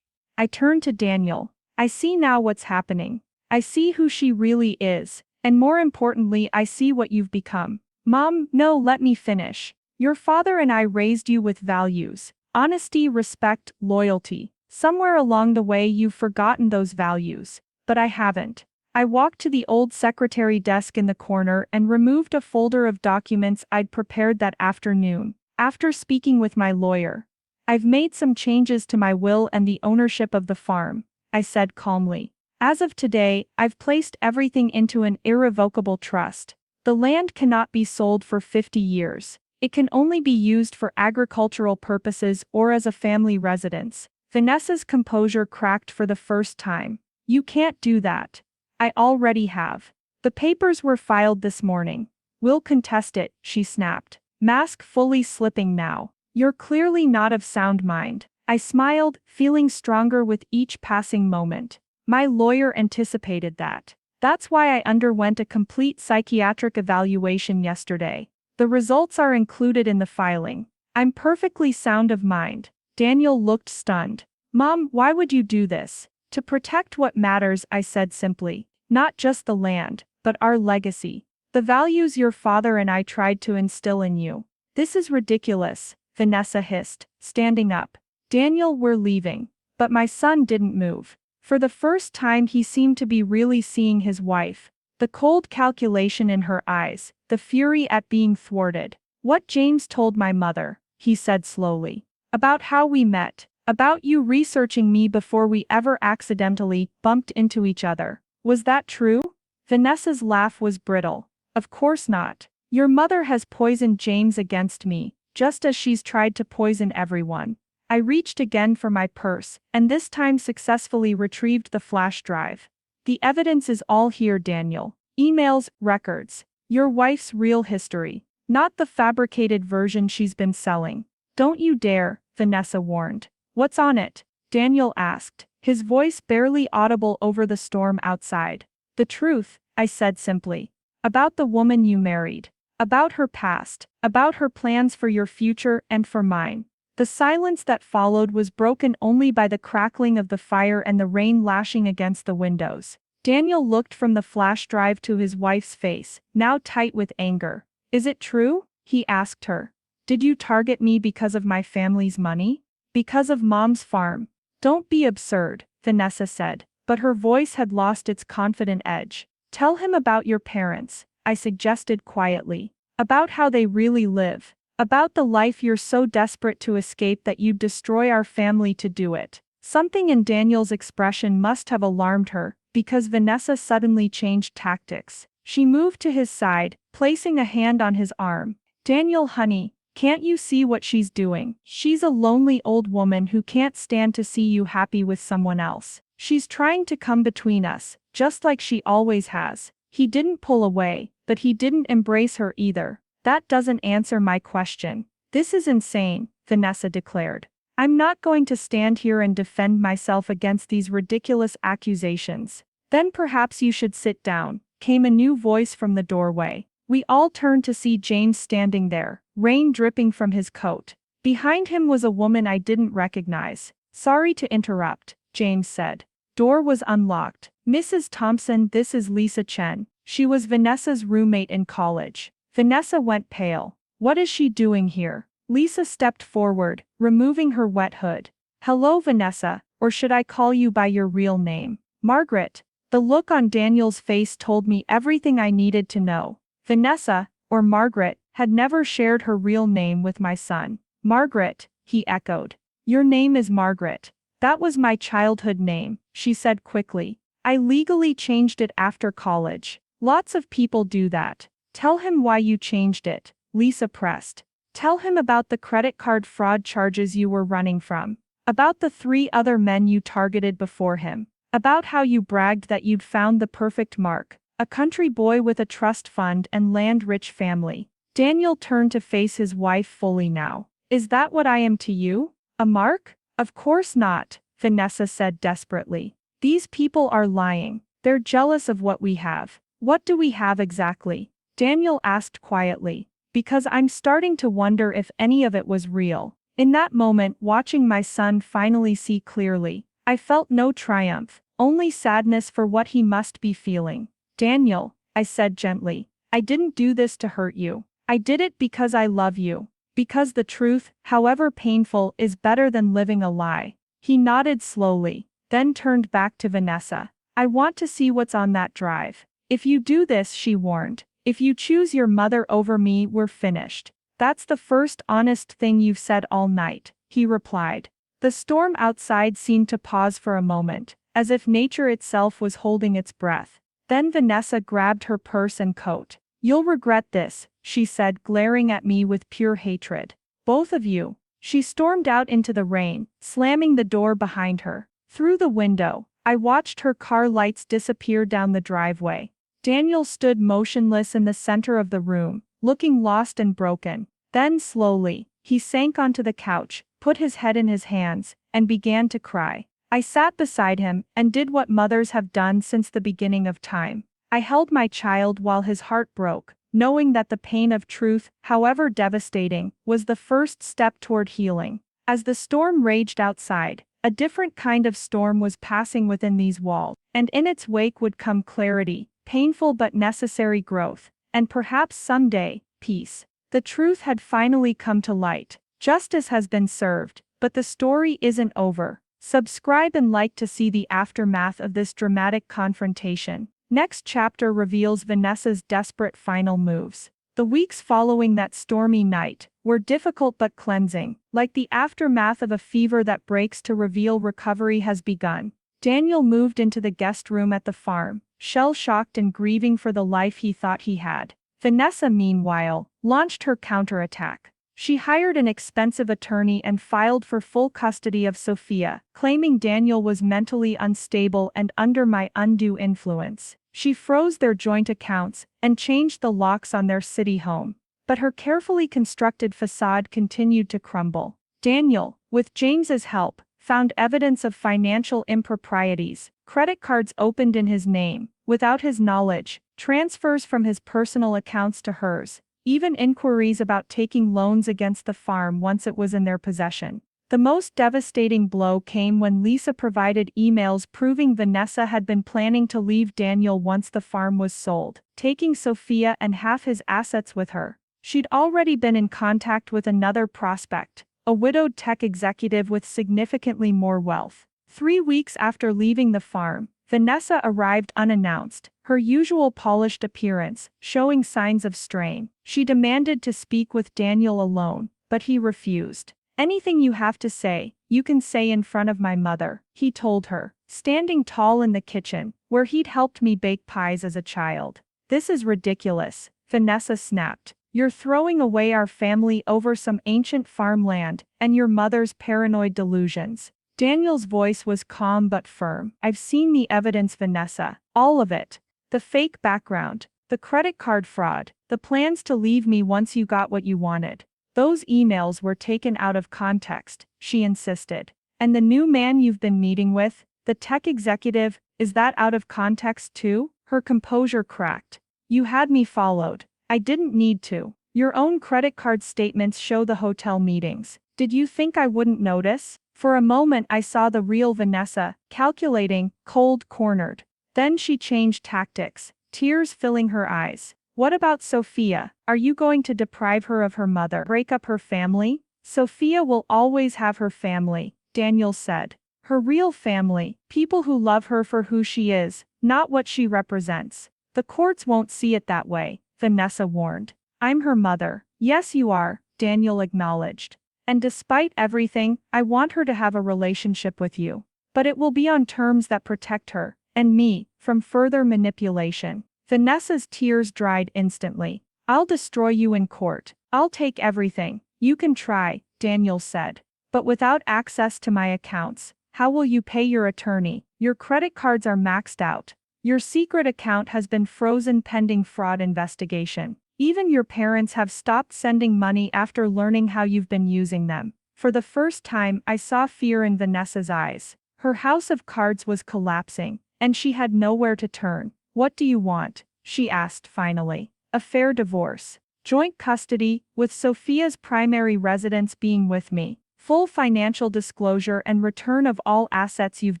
[SPEAKER 1] I turned to Daniel. I see now what's happening. I see who she really is, and more importantly, I see what you've become. Mom, no, let me finish. Your father and I raised you with values. Honesty, respect, loyalty. Somewhere along the way you've forgotten those values. But I haven't. I walked to the old secretary desk in the corner and removed a folder of documents I'd prepared that afternoon, after speaking with my lawyer. I've made some changes to my will and the ownership of the farm, I said calmly. As of today, I've placed everything into an irrevocable trust. The land cannot be sold for 50 years. It can only be used for agricultural purposes or as a family residence. Vanessa's composure cracked for the first time. You can't do that. I already have. The papers were filed this morning. We'll contest it, she snapped. Mask fully slipping now. You're clearly not of sound mind. I smiled, feeling stronger with each passing moment. My lawyer anticipated that. That's why I underwent a complete psychiatric evaluation yesterday. The results are included in the filing. I'm perfectly sound of mind. Daniel looked stunned. Mom, why would you do this? To protect what matters, I said simply. Not just the land, but our legacy. The values your father and I tried to instill in you. This is ridiculous, Vanessa hissed, standing up. Daniel, we're leaving. But my son didn't move. For the first time he seemed to be really seeing his wife. The cold calculation in her eyes, the fury at being thwarted. What James told my mother, he said slowly. About how we met. About you researching me before we ever accidentally bumped into each other. Was that true? Vanessa's laugh was brittle. Of course not. Your mother has poisoned James against me, just as she's tried to poison everyone. I reached again for my purse, and this time successfully retrieved the flash drive. The evidence is all here, Daniel. Emails, records. Your wife's real history. Not the fabricated version she's been selling. Don't you dare, Vanessa warned. What's on it? Daniel asked, his voice barely audible over the storm outside. The truth, I said simply. About the woman you married. About her past. About her plans for your future and for mine. The silence that followed was broken only by the crackling of the fire and the rain lashing against the windows. Daniel looked from the flash drive to his wife's face, now tight with anger. Is it true? He asked her. Did you target me because of my family's money? Because of Mom's farm? Don't be absurd, Vanessa said, but her voice had lost its confident edge. Tell him about your parents, I suggested quietly. About how they really live. About the life you're so desperate to escape that you'd destroy our family to do it. Something in Daniel's expression must have alarmed her, because Vanessa suddenly changed tactics. She moved to his side, placing a hand on his arm. Daniel, honey, can't you see what she's doing? She's a lonely old woman who can't stand to see you happy with someone else. She's trying to come between us, just like she always has. He didn't pull away, but he didn't embrace her either. That doesn't answer my question. This is insane, Vanessa declared. I'm not going to stand here and defend myself against these ridiculous accusations. Then perhaps you should sit down, came a new voice from the doorway. We all turned to see James standing there, rain dripping from his coat. Behind him was a woman I didn't recognize. Sorry to interrupt, James said. Door was unlocked. Mrs. Thompson, this is Lisa Chen. She was Vanessa's roommate in college. Vanessa went pale. What is she doing here? Lisa stepped forward, removing her wet hood. Hello, Vanessa, or should I call you by your real name? Margaret. The look on Daniel's face told me everything I needed to know. Vanessa, or Margaret, had never shared her real name with my son. Margaret, he echoed. Your name is Margaret. That was my childhood name, she said quickly. I legally changed it after college. Lots of people do that. Tell him why you changed it, Lisa pressed. Tell him about the credit card fraud charges you were running from. About the 3 other men you targeted before him. About how you bragged that you'd found the perfect mark. A country boy with a trust fund and land-rich family. Daniel turned to face his wife fully now. Is that what I am to you? A mark? Of course not, Vanessa said desperately. These people are lying. They're jealous of what we have. What do we have exactly? Daniel asked quietly. Because I'm starting to wonder if any of it was real. In that moment, watching my son finally see clearly, I felt no triumph, only sadness for what he must be feeling. Daniel, I said gently, I didn't do this to hurt you. I did it because I love you. Because the truth, however painful, is better than living a lie. He nodded slowly, then turned back to Vanessa. I want to see what's on that drive. If you do this, she warned. If you choose your mother over me, we're finished. That's the first honest thing you've said all night, he replied. The storm outside seemed to pause for a moment, as if nature itself was holding its breath. Then Vanessa grabbed her purse and coat. You'll regret this, she said, glaring at me with pure hatred. Both of you. She stormed out into the rain, slamming the door behind her. Through the window, I watched her car lights disappear down the driveway. Daniel stood motionless in the center of the room, looking lost and broken. Then slowly, he sank onto the couch, put his head in his hands, and began to cry. I sat beside him and did what mothers have done since the beginning of time. I held my child while his heart broke, knowing that the pain of truth, however devastating, was the first step toward healing. As the storm raged outside, a different kind of storm was passing within these walls, and in its wake would come clarity. Painful but necessary growth, and perhaps someday, peace. The truth had finally come to light. Justice has been served, but the story isn't over. Subscribe and like to see the aftermath of this dramatic confrontation. Next chapter reveals Vanessa's desperate final moves. The weeks following that stormy night were difficult but cleansing, like the aftermath of a fever that breaks to reveal recovery has begun. Daniel moved into the guest room at the farm, shell-shocked and grieving for the life he thought he had. Vanessa, meanwhile, launched her counterattack. She hired an expensive attorney and filed for full custody of Sophia, claiming Daniel was mentally unstable and under my undue influence. She froze their joint accounts and changed the locks on their city home. But her carefully constructed facade continued to crumble. Daniel, with James's help, found evidence of financial improprieties, credit cards opened in his name, without his knowledge, transfers from his personal accounts to hers, even inquiries about taking loans against the farm once it was in their possession. The most devastating blow came when Lisa provided emails proving Vanessa had been planning to leave Daniel once the farm was sold, taking Sophia and half his assets with her. She'd already been in contact with another prospect, a widowed tech executive with significantly more wealth. 3 weeks after leaving the farm, Vanessa arrived unannounced, her usual polished appearance showing signs of strain. She demanded to speak with Daniel alone, but he refused. "Anything you have to say, you can say in front of my mother," he told her, standing tall in the kitchen, where he'd helped me bake pies as a child. "This is ridiculous," Vanessa snapped. "You're throwing away our family over some ancient farmland and your mother's paranoid delusions." Daniel's voice was calm but firm. "I've seen the evidence, Vanessa. All of it. The fake background, the credit card fraud, the plans to leave me once you got what you wanted. Those emails were taken out of context," she insisted. "And the new man you've been meeting with, the tech executive, is that out of context too?" Her composure cracked. "You had me followed. I didn't need to. Your own credit card statements show the hotel meetings. Did you think I wouldn't notice?" For a moment I saw the real Vanessa, calculating, cold-cornered. Then she changed tactics, tears filling her eyes. "What about Sophia? Are you going to deprive her of her mother, break up her family?" "Sophia will always have her family," Daniel said. "Her real family, people who love her for who she is, not what she represents." "The courts won't see it that way," Vanessa warned. "I'm her mother." "Yes, you are," Daniel acknowledged. "And despite everything, I want her to have a relationship with you. But it will be on terms that protect her, and me, from further manipulation." Vanessa's tears dried instantly. "I'll destroy you in court. I'll take everything." "You can try," Daniel said. "But without access to my accounts, how will you pay your attorney? Your credit cards are maxed out. Your secret account has been frozen pending fraud investigation. Even your parents have stopped sending money after learning how you've been using them." For the first time, I saw fear in Vanessa's eyes. Her house of cards was collapsing, and she had nowhere to turn. "What do you want?" she asked finally. "A fair divorce. Joint custody, with Sophia's primary residence being with me. Full financial disclosure and return of all assets you've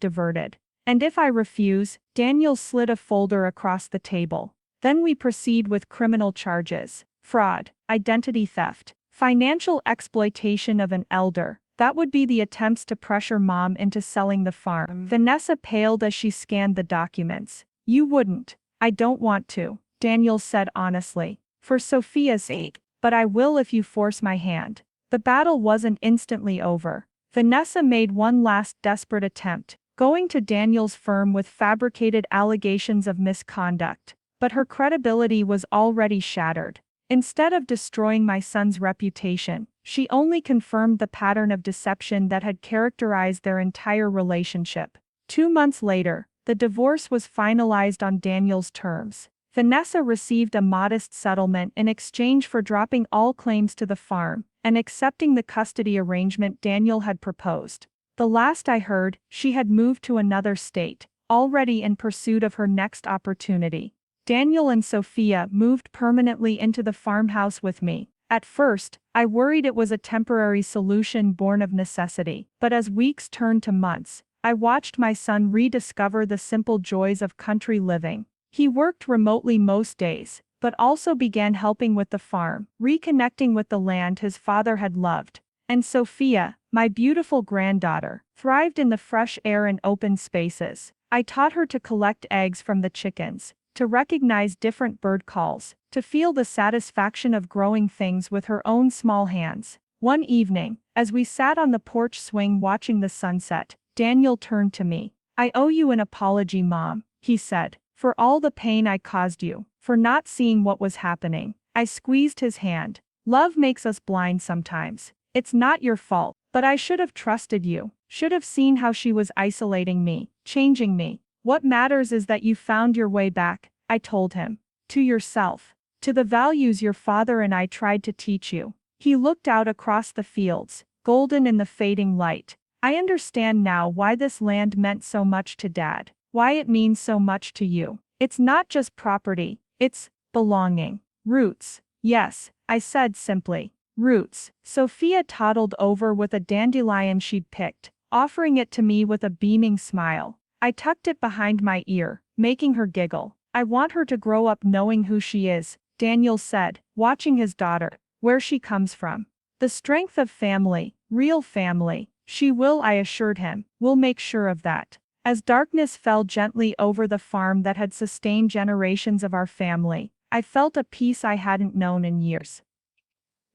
[SPEAKER 1] diverted. And if I refuse," Daniel slid a folder across the table. "Then we proceed with criminal charges. Fraud, identity theft, financial exploitation of an elder." That would be the attempts to pressure Mom into selling the farm. Vanessa paled as she scanned the documents. "You wouldn't." "I don't want to," Daniel said honestly. "For Sophia's sake. But I will if you force my hand." The battle wasn't instantly over. Vanessa made one last desperate attempt, going to Daniel's firm with fabricated allegations of misconduct. But her credibility was already shattered. Instead of destroying my son's reputation, she only confirmed the pattern of deception that had characterized their entire relationship. 2 months later, the divorce was finalized on Daniel's terms. Vanessa received a modest settlement in exchange for dropping all claims to the farm and accepting the custody arrangement Daniel had proposed. The last I heard, she had moved to another state, already in pursuit of her next opportunity. Daniel and Sophia moved permanently into the farmhouse with me. At first, I worried it was a temporary solution born of necessity, but as weeks turned to months, I watched my son rediscover the simple joys of country living. He worked remotely most days, but also began helping with the farm, reconnecting with the land his father had loved. And Sophia, my beautiful granddaughter, thrived in the fresh air and open spaces. I taught her to collect eggs from the chickens, to recognize different bird calls, to feel the satisfaction of growing things with her own small hands. One evening, as we sat on the porch swing watching the sunset, Daniel turned to me. "I owe you an apology, Mom," he said, "for all the pain I caused you, for not seeing what was happening." I squeezed his hand. "Love makes us blind sometimes. It's not your fault, but I should have trusted you, should have seen how she was isolating me, changing me. What matters is that you found your way back," I told him. "To yourself. To the values your father and I tried to teach you." He looked out across the fields, golden in the fading light. "I understand now why this land meant so much to Dad, why it means so much to you. It's not just property, it's belonging. Roots." "Yes," I said simply. "Roots." Sophia toddled over with a dandelion she'd picked, offering it to me with a beaming smile. I tucked it behind my ear, making her giggle. "I want her to grow up knowing who she is," Daniel said, watching his daughter. Where she comes from. The strength of family, real family. She will, I assured him, we'll make sure of that. As darkness fell gently over the farm that had sustained generations of our family, I felt a peace I hadn't known in years.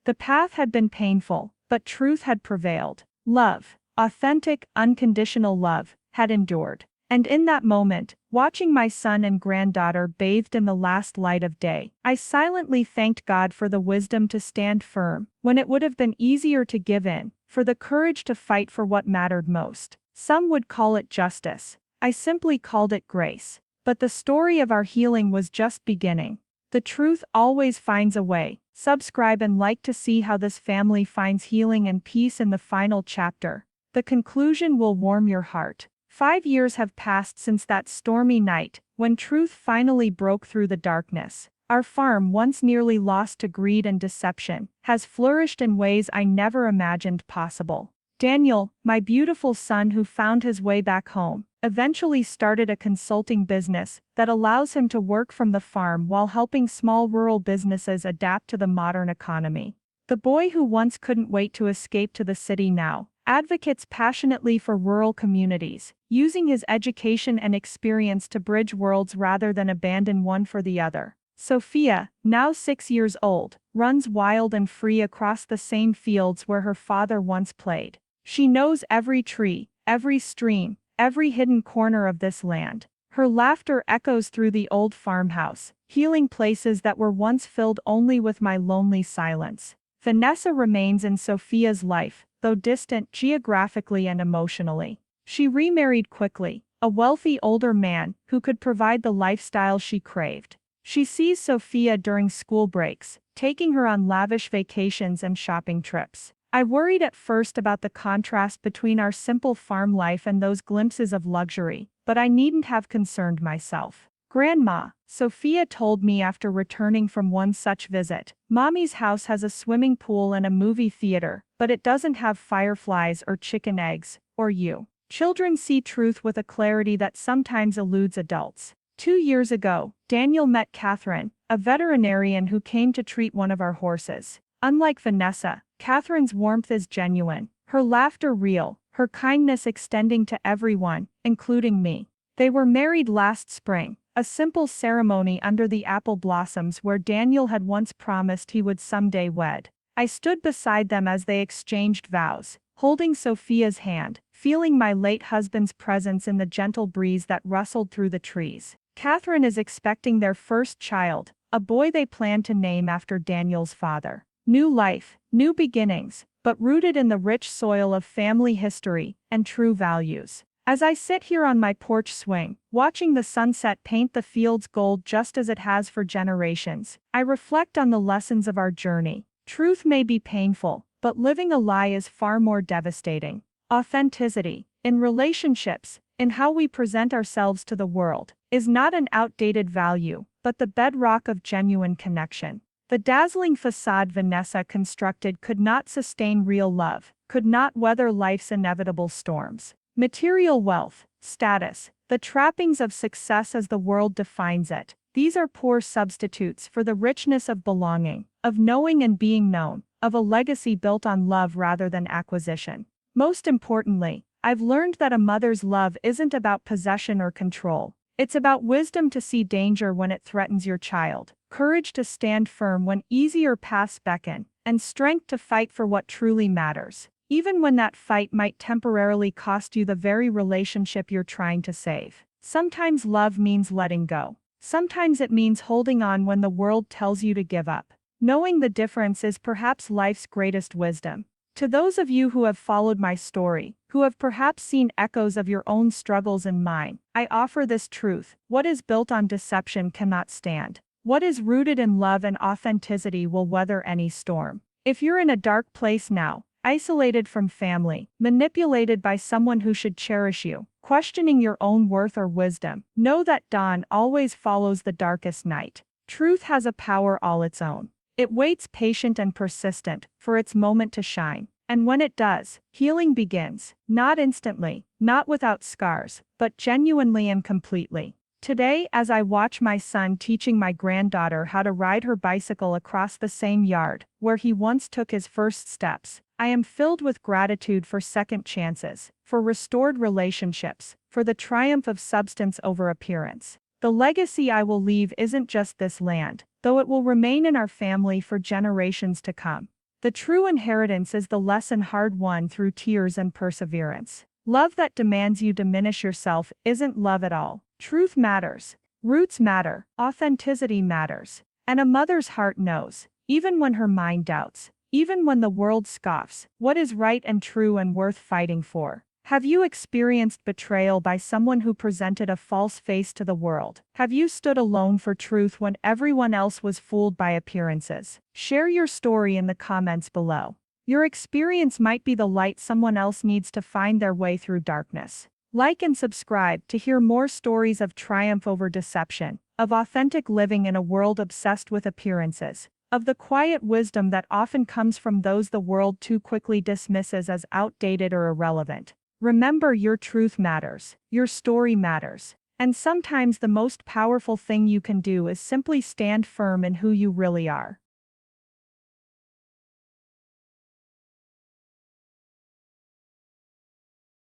[SPEAKER 1] The path had been painful, but truth had prevailed. Love, authentic, unconditional love, had endured. And in that moment, watching my son and granddaughter bathed in the last light of day, I silently thanked God for the wisdom to stand firm, when it would have been easier to give in, for the courage to fight for what mattered most. Some would call it justice. I simply called it grace. But the story of our healing was just beginning. The truth always finds a way. Subscribe and like to see how this family finds healing and peace in the final chapter. The conclusion will warm your heart. 5 years have passed since that stormy night, when truth finally broke through the darkness. Our farm, once nearly lost to greed and deception, has flourished in ways I never imagined possible. Daniel, my beautiful son who found his way back home, eventually started a consulting business that allows him to work from the farm while helping small rural businesses adapt to the modern economy. The boy who once couldn't wait to escape to the city now advocates passionately for rural communities, using his education and experience to bridge worlds rather than abandon one for the other. Sophia, now 6 years old, runs wild and free across the same fields where her father once played. She knows every tree, every stream, every hidden corner of this land. Her laughter echoes through the old farmhouse, healing places that were once filled only with my lonely silence. Vanessa remains in Sophia's life, though distant geographically and emotionally. She remarried quickly, a wealthy older man who could provide the lifestyle she craved. She sees Sophia during school breaks, taking her on lavish vacations and shopping trips. I worried at first about the contrast between our simple farm life and those glimpses of luxury, but I needn't have concerned myself. Grandma, Sophia told me after returning from one such visit, Mommy's house has a swimming pool and a movie theater, but it doesn't have fireflies or chicken eggs, or you. Children see truth with a clarity that sometimes eludes adults. 2 years ago, Daniel met Catherine, a veterinarian who came to treat one of our horses. Unlike Vanessa, Catherine's warmth is genuine, her laughter real, her kindness extending to everyone, including me. They were married last spring, a simple ceremony under the apple blossoms where Daniel had once promised he would someday wed. I stood beside them as they exchanged vows, holding Sophia's hand, feeling my late husband's presence in the gentle breeze that rustled through the trees. Catherine is expecting their first child, a boy they plan to name after Daniel's father. New life, new beginnings, but rooted in the rich soil of family history and true values. As I sit here on my porch swing, watching the sunset paint the fields gold just as it has for generations, I reflect on the lessons of our journey. Truth may be painful, but living a lie is far more devastating. Authenticity, in relationships, in how we present ourselves to the world, is not an outdated value, but the bedrock of genuine connection. The dazzling facade Vanessa constructed could not sustain real love, could not weather life's inevitable storms. Material wealth, status, the trappings of success as the world defines it, these are poor substitutes for the richness of belonging, of knowing and being known, of a legacy built on love rather than acquisition. Most importantly, I've learned that a mother's love isn't about possession or control. It's about wisdom to see danger when it threatens your child, courage to stand firm when easier paths beckon, and strength to fight for what truly matters, even when that fight might temporarily cost you the very relationship you're trying to save. Sometimes love means letting go. Sometimes it means holding on when the world tells you to give up. Knowing the difference is perhaps life's greatest wisdom. To those of you who have followed my story, who have perhaps seen echoes of your own struggles in mine, I offer this truth: what is built on deception cannot stand. What is rooted in love and authenticity will weather any storm. If you're in a dark place now, isolated from family, manipulated by someone who should cherish you, questioning your own worth or wisdom, know that dawn always follows the darkest night. Truth has a power all its own. It waits patient and persistent for its moment to shine. And when it does, healing begins, not instantly, not without scars, but genuinely and completely. Today, as I watch my son teaching my granddaughter how to ride her bicycle across the same yard where he once took his first steps, I am filled with gratitude for second chances, for restored relationships, for the triumph of substance over appearance. The legacy I will leave isn't just this land, though it will remain in our family for generations to come. The true inheritance is the lesson hard won through tears and perseverance. Love that demands you diminish yourself isn't love at all. Truth matters. Roots matter. Authenticity matters. And a mother's heart knows, even when her mind doubts, even when the world scoffs, what is right and true and worth fighting for. Have you experienced betrayal by someone who presented a false face to the world? Have you stood alone for truth when everyone else was fooled by appearances? Share your story in the comments below. Your experience might be the light someone else needs to find their way through darkness. Like and subscribe to hear more stories of triumph over deception, of authentic living in a world obsessed with appearances, of the quiet wisdom that often comes from those the world too quickly dismisses as outdated or irrelevant. Remember, your truth matters, your story matters, and sometimes the most powerful thing you can do is simply stand firm in who you really are.